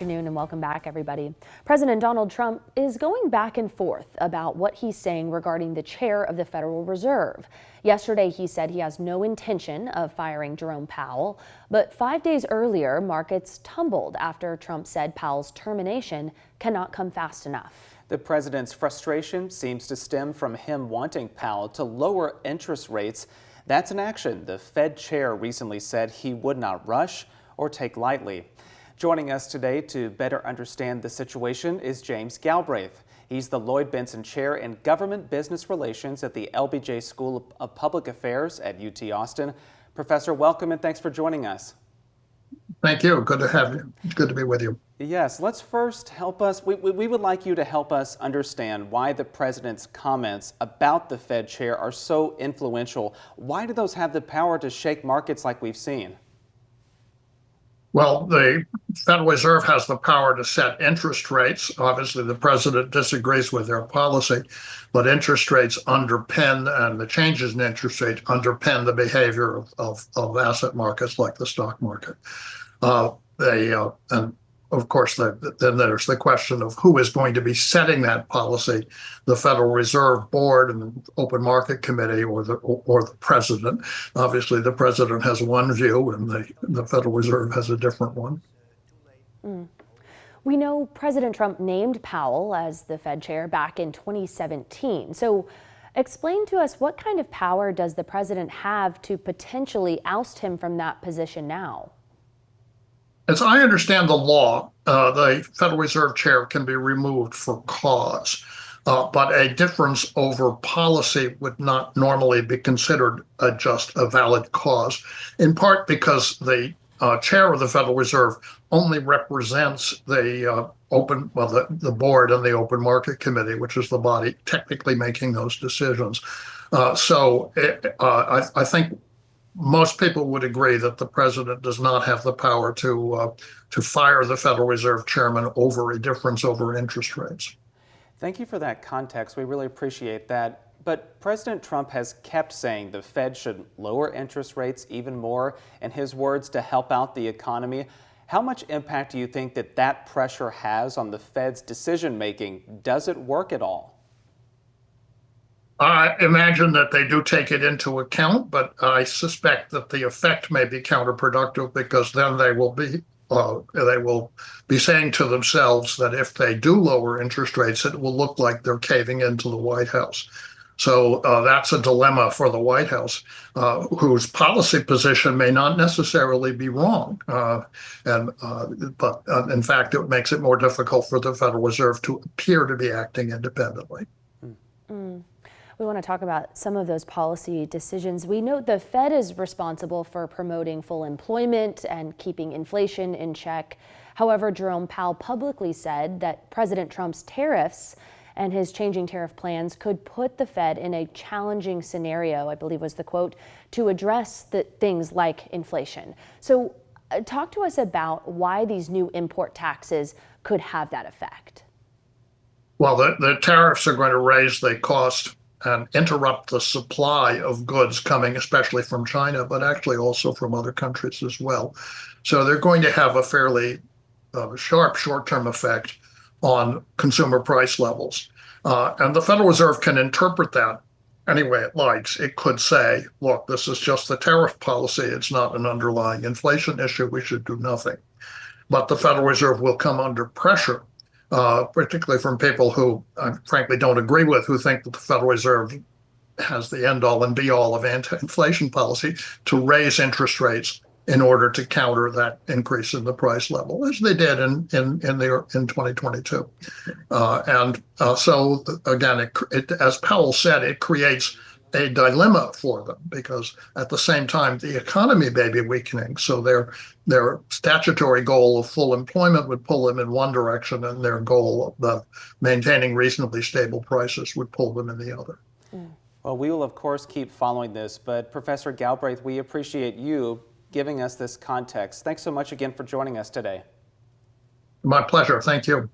Afternoon and welcome back, everybody. President Donald Trump is going back and forth about what he's saying regarding the chair of the Federal Reserve. Yesterday, he said he has no intention of firing Jerome Powell, but 5 days earlier, markets tumbled after Trump said Powell's termination cannot come fast enough. The president's frustration seems to stem from him wanting Powell to lower interest rates. That's an action the Fed chair recently said he would not rush or take lightly. Joining us today to better understand the situation is James Galbraith. He's the Lloyd Benson Chair in Government Business Relations at the LBJ School of Public Affairs at UT Austin. Professor, welcome and thanks for joining us. Thank you. Good to have you. It's good to be with you. Yes, let's first help us. We would like you to help us understand why the president's comments about the Fed chair are so influential. Why do those have the power to shake markets like we've seen? Well, the Federal Reserve has the power to set interest rates. Obviously, the president disagrees with their policy, but interest rates underpin, and the changes in interest rates underpin the behavior of asset markets like the stock market. And of course, then there's the question of who is going to be setting that policy, the Federal Reserve Board and the Open Market Committee or the president. Obviously, the president has one view and the Federal Reserve has a different one. We know President Trump named Powell as the Fed chair back in 2017. So explain to us, what kind of power does the president have to potentially oust him from that position now? As I understand the law, the Federal Reserve chair can be removed for cause, but a difference over policy would not normally be considered just a valid cause, in part because the chair of the Federal Reserve only represents the the board and the Open Market Committee, which is the body technically making those decisions. I think most people would agree that the president does not have the power to fire the Federal Reserve chairman over a difference over interest rates. Thank you for that context. We really appreciate that. But President Trump has kept saying the Fed should lower interest rates even more, in his words, to help out the economy. How much impact do you think that pressure has on the Fed's decision making? Does it work at all? I imagine that they do take it into account, but I suspect that the effect may be counterproductive, because then they will be saying to themselves that if they do lower interest rates, it will look like they're caving into the White House. So that's a dilemma for the White House, whose policy position may not necessarily be wrong. But in fact, it makes it more difficult for the Federal Reserve to appear to be acting independently. We want to talk about some of those policy decisions. We know the Fed is responsible for promoting full employment and keeping inflation in check. However, Jerome Powell publicly said that President Trump's tariffs and his changing tariff plans could put the Fed in a challenging scenario, I believe was the quote, to address things like inflation. So talk to us about why these new import taxes could have that effect. Well, the tariffs are going to raise the cost and interrupt the supply of goods coming, especially from China, but actually also from other countries as well. So they're going to have a fairly sharp short-term effect on consumer price levels. And the Federal Reserve can interpret that any way it likes. It could say, look, this is just the tariff policy. It's not an underlying inflation issue. We should do nothing. But the Federal Reserve will come under pressure, particularly from people who I frankly don't agree with, who think that the Federal Reserve has the end-all and be-all of anti-inflation policy, to raise interest rates in order to counter that increase in the price level, as they did in 2022. So again, as Powell said, it creates a dilemma for them, because at the same time the economy may be weakening, so their statutory goal of full employment would pull them in one direction, and their goal of maintaining reasonably stable prices would pull them in the other. Well, we will of course keep following this, but Professor Galbraith, we appreciate you giving us this context. Thanks so much again for joining us today. My pleasure. Thank you.